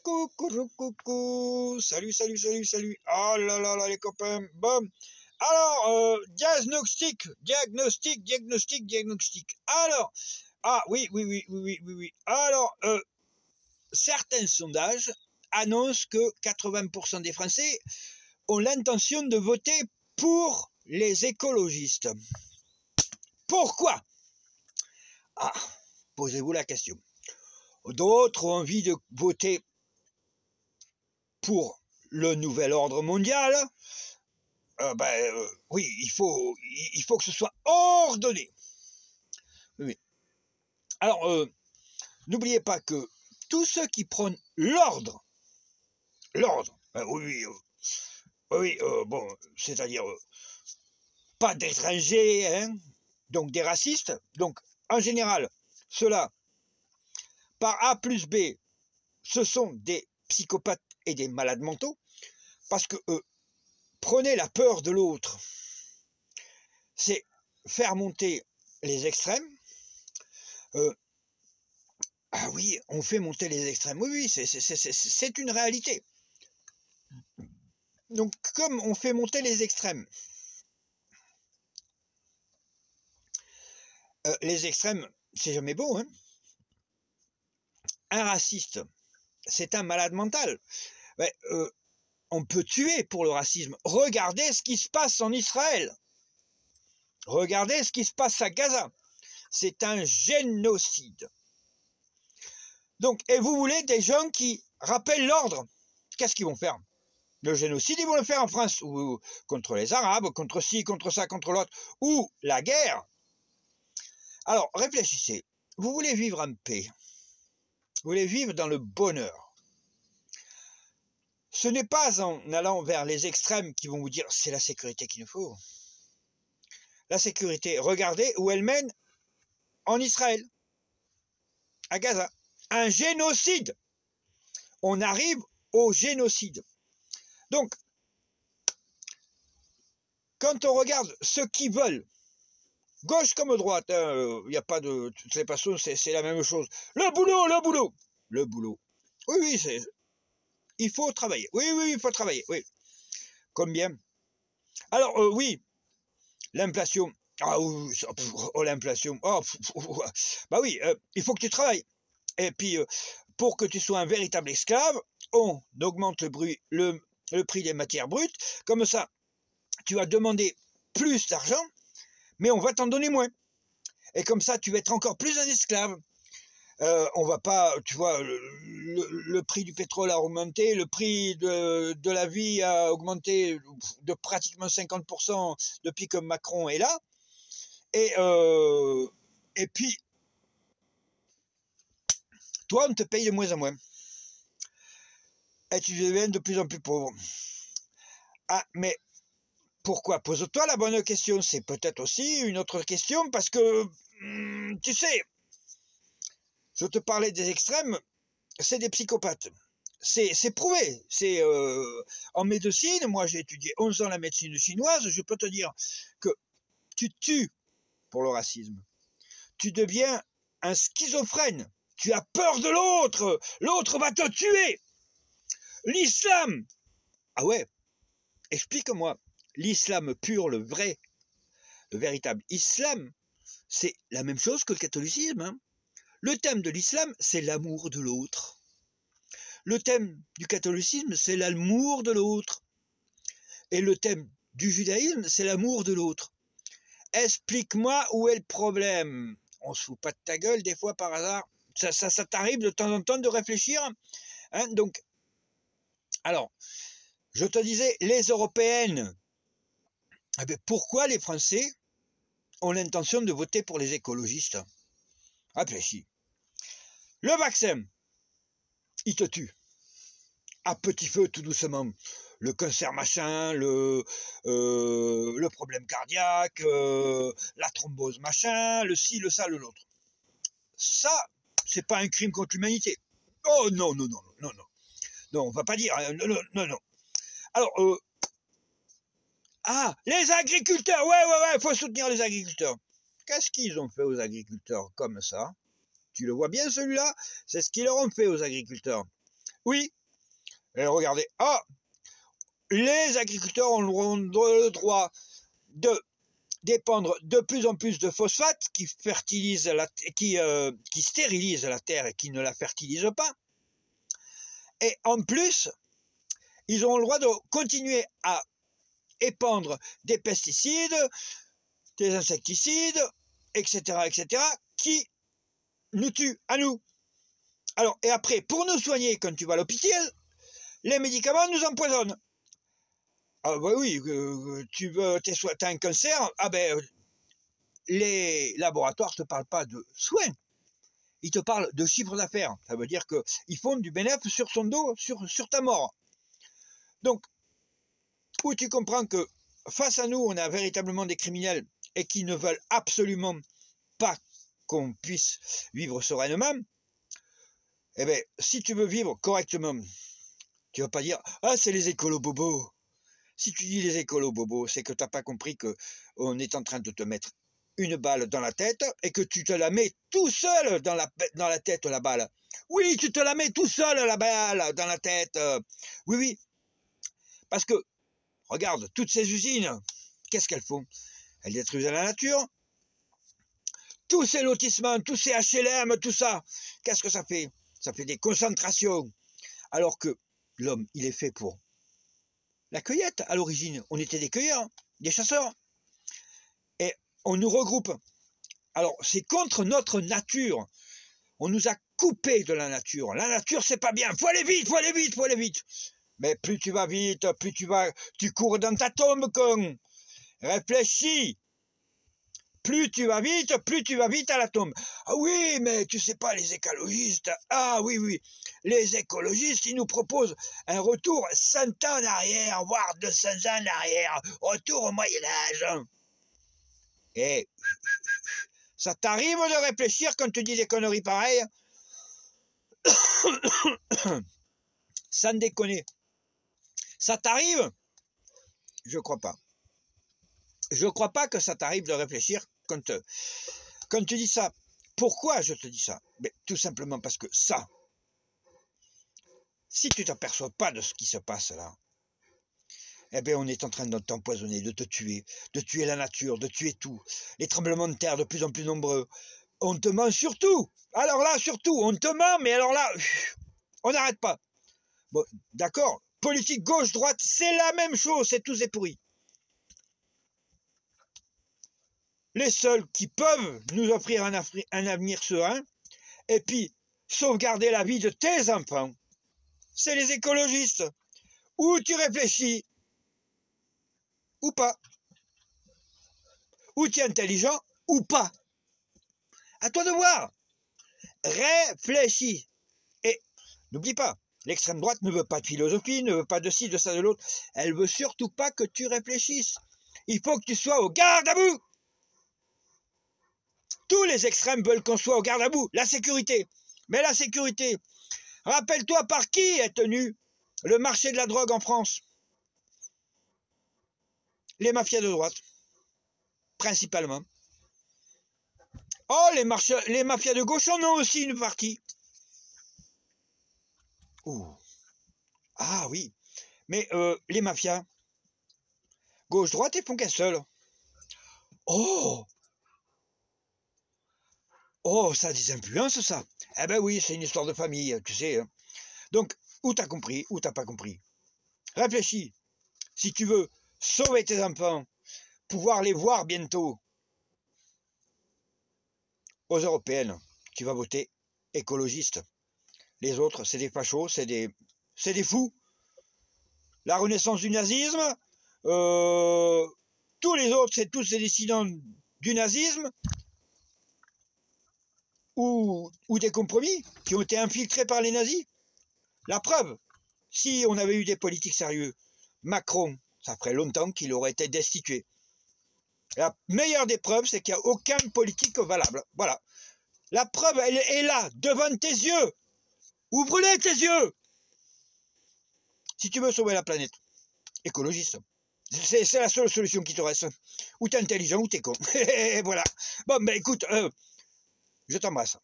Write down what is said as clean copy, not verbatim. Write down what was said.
Coucou. Salut. Oh là là, les copains. Bon. Alors, diagnostic. Alors, oui. Alors, certains sondages annoncent que 80% des Français ont l'intention de voter pour les écologistes. Pourquoi? Ah, posez-vous la question. D'autres ont envie de voter pour le nouvel ordre mondial. Oui, il faut que ce soit ordonné. Oui. Alors, n'oubliez pas que tous ceux qui prônent l'ordre, bon, c'est-à-dire pas d'étrangers, hein, donc des racistes, donc en général, ceux-là, par A plus B, ce sont des psychopathes et des malades mentaux, parce que prenez la peur de l'autre, c'est faire monter les extrêmes. Ah oui, on fait monter les extrêmes, oui, c'est une réalité. Donc comme on fait monter les extrêmes, c'est jamais bon, hein. Un raciste, c'est un malade mental. Ouais, on peut tuer pour le racisme. Regardez ce qui se passe en Israël. Regardez ce qui se passe à Gaza. C'est un génocide. Donc, et vous voulez des gens qui rappellent l'ordre. Qu'est-ce qu'ils vont faire? Le génocide, ils vont le faire en France, ou contre les Arabes, contre ci, contre ça, contre l'autre, ou la guerre. Alors, réfléchissez. Vous voulez vivre en paix. Vous voulez vivre dans le bonheur. Ce n'est pas en allant vers les extrêmes qui vont vous dire c'est la sécurité qu'il nous faut. La sécurité, regardez où elle mène en Israël, à Gaza. Un génocide. On arrive au génocide. Donc, quand on regarde ceux qui veulent, gauche comme droite, il n'y a pas de toutes les façons, c'est la même chose. Le boulot. Oui, il faut travailler. Oui, il faut travailler. Oui. Combien? Alors, oui, l'inflation. Ah oui, l'inflation. Bah oui, il faut que tu travailles. Et puis, pour que tu sois un véritable esclave, on augmente le prix des matières brutes. Comme ça, tu vas demander plus d'argent, mais on va t'en donner moins. Et comme ça, tu vas être encore plus un esclave. On va pas, tu vois, le prix du pétrole a augmenté, le prix de la vie a augmenté de pratiquement 50% depuis que Macron est là. Et puis, toi, on te paye de moins en moins. Et tu deviens de plus en plus pauvre. Ah, mais pourquoi? Pose-toi la bonne question. C'est peut-être aussi une autre question parce que, tu sais, je te parlais des extrêmes, c'est des psychopathes. C'est prouvé. C'est en médecine, moi j'ai étudié 11 ans la médecine chinoise, je peux te dire que tu tues pour le racisme. Tu deviens un schizophrène. Tu as peur de l'autre. L'autre va te tuer. L'islam. Ah ouais. Explique-moi. L'islam pur, le véritable islam, c'est la même chose que le catholicisme. Hein. Le thème de l'islam, c'est l'amour de l'autre. Le thème du catholicisme, c'est l'amour de l'autre. Et le thème du judaïsme, c'est l'amour de l'autre. Explique-moi où est le problème. On se fout pas de ta gueule des fois par hasard. Ça t'arrive de temps en temps de réfléchir. Hein, donc, alors, je te disais, les Européennes, eh bien, pourquoi les Français ont l'intention de voter pour les écologistes? Réfléchis. Le vaccin, il te tue. À petit feu, tout doucement. Le cancer machin, le problème cardiaque, la thrombose machin, le ci, le ça, le l'autre. Ça, c'est pas un crime contre l'humanité. Oh non. Non, on va pas dire. Non. Alors, les agriculteurs. Ouais, faut soutenir les agriculteurs. Qu'est-ce qu'ils ont fait aux agriculteurs comme ça? Tu le vois bien celui-là? C'est ce qu'ils leur ont fait aux agriculteurs. Oui. Et regardez. Ah, les agriculteurs ont le droit de dépendre de plus en plus de phosphate qui fertilise qui stérilise la terre et qui ne la fertilise pas. Et en plus, ils ont le droit de continuer à épandre des pesticides, des insecticides, etc., etc., qui nous tuent à nous. Alors, et après, pour nous soigner quand tu vas à l'hôpital, les médicaments nous empoisonnent. Ah bah oui, t'as un cancer, ah ben les laboratoires ne te parlent pas de soins, ils te parlent de chiffre d'affaires. Ça veut dire qu'ils font du bénéfice sur son dos, sur ta mort. Donc, où tu comprends que face à nous, on a véritablement des criminels et qui ne veulent absolument pas qu'on puisse vivre sereinement, eh bien, si tu veux vivre correctement, tu ne vas pas dire « Ah, c'est les écolos bobos ». Si tu dis les écolos bobos, c'est que tu n'as pas compris qu'on est en train de te mettre une balle dans la tête et que tu te la mets tout seul dans la tête, la balle. Oui, tu te la mets tout seul, la balle, dans la tête. Oui, oui. Parce que, regarde, toutes ces usines, qu'est-ce qu'elles font? Elles détruisent la nature. Tous ces lotissements, tous ces HLM, tout ça, qu'est-ce que ça fait? Ça fait des concentrations. Alors que l'homme, il est fait pour la cueillette à l'origine. On était des cueilleurs, des chasseurs. Et on nous regroupe. Alors, c'est contre notre nature. On nous a coupé de la nature. La nature, c'est pas bien. Faut aller vite, faut aller vite, faut aller vite. Mais plus tu vas vite, plus tu cours dans ta tombe, con. Réfléchis. Plus tu vas vite à la tombe. Ah oui, mais tu sais pas, les écologistes. Ah oui, oui. Les écologistes, ils nous proposent un retour 100 ans en arrière, voire 200 ans en arrière. Retour au Moyen-Âge. Et ça t'arrive de réfléchir quand tu dis des conneries pareilles? Sans déconner. Ça t'arrive? Je crois pas. Je crois pas que ça t'arrive de réfléchir quand tu dis ça. Pourquoi je te dis ça? Mais tout simplement parce que ça, si tu t'aperçois pas de ce qui se passe là, eh bien on est en train de t'empoisonner, de te tuer la nature, de tuer tout. Les tremblements de terre de plus en plus nombreux. On te ment surtout. Alors là, surtout, on te ment, mais alors là, on n'arrête pas. Bon, d'accord, politique gauche-droite, c'est la même chose, c'est tous des pourris. Les seuls qui peuvent nous offrir un avenir serein, et puis sauvegarder la vie de tes enfants, c'est les écologistes. Ou tu réfléchis, ou pas. Ou tu es intelligent, ou pas. À toi de voir. Réfléchis. Et n'oublie pas, l'extrême droite ne veut pas de philosophie, ne veut pas de ci, de ça, de l'autre. Elle veut surtout pas que tu réfléchisses. Il faut que tu sois au garde-à-bout. Tous les extrêmes veulent qu'on soit au garde-à-bout. La sécurité. Mais la sécurité, rappelle-toi par qui est tenu le marché de la drogue en France? Les mafias de droite, principalement. Oh, les mafias de gauche en ont aussi une partie. Ouh. Ah oui, mais les mafias, gauche-droite, ils font qu'un seul. Oh! Oh, ça a des influences, ça. Eh ben oui, c'est une histoire de famille, tu sais. Donc, ou t'as compris, ou t'as pas compris. Réfléchis. Si tu veux sauver tes enfants, pouvoir les voir bientôt aux européennes, tu vas voter écologiste. Les autres, c'est des fachos, c'est des fous. La renaissance du nazisme, tous les autres, c'est tous des dissidents du nazisme, ou des compromis qui ont été infiltrés par les nazis. La preuve, si on avait eu des politiques sérieux, Macron, ça ferait longtemps qu'il aurait été destitué. La meilleure des preuves, c'est qu'il n'y a aucun politique valable. Voilà. La preuve, elle est là, devant tes yeux. Ouvre-les tes yeux. Si tu veux sauver la planète, écologiste. C'est la seule solution qui te reste. Ou t'es intelligent ou t'es con. Voilà. Bon, ben écoute, je t'embrasse.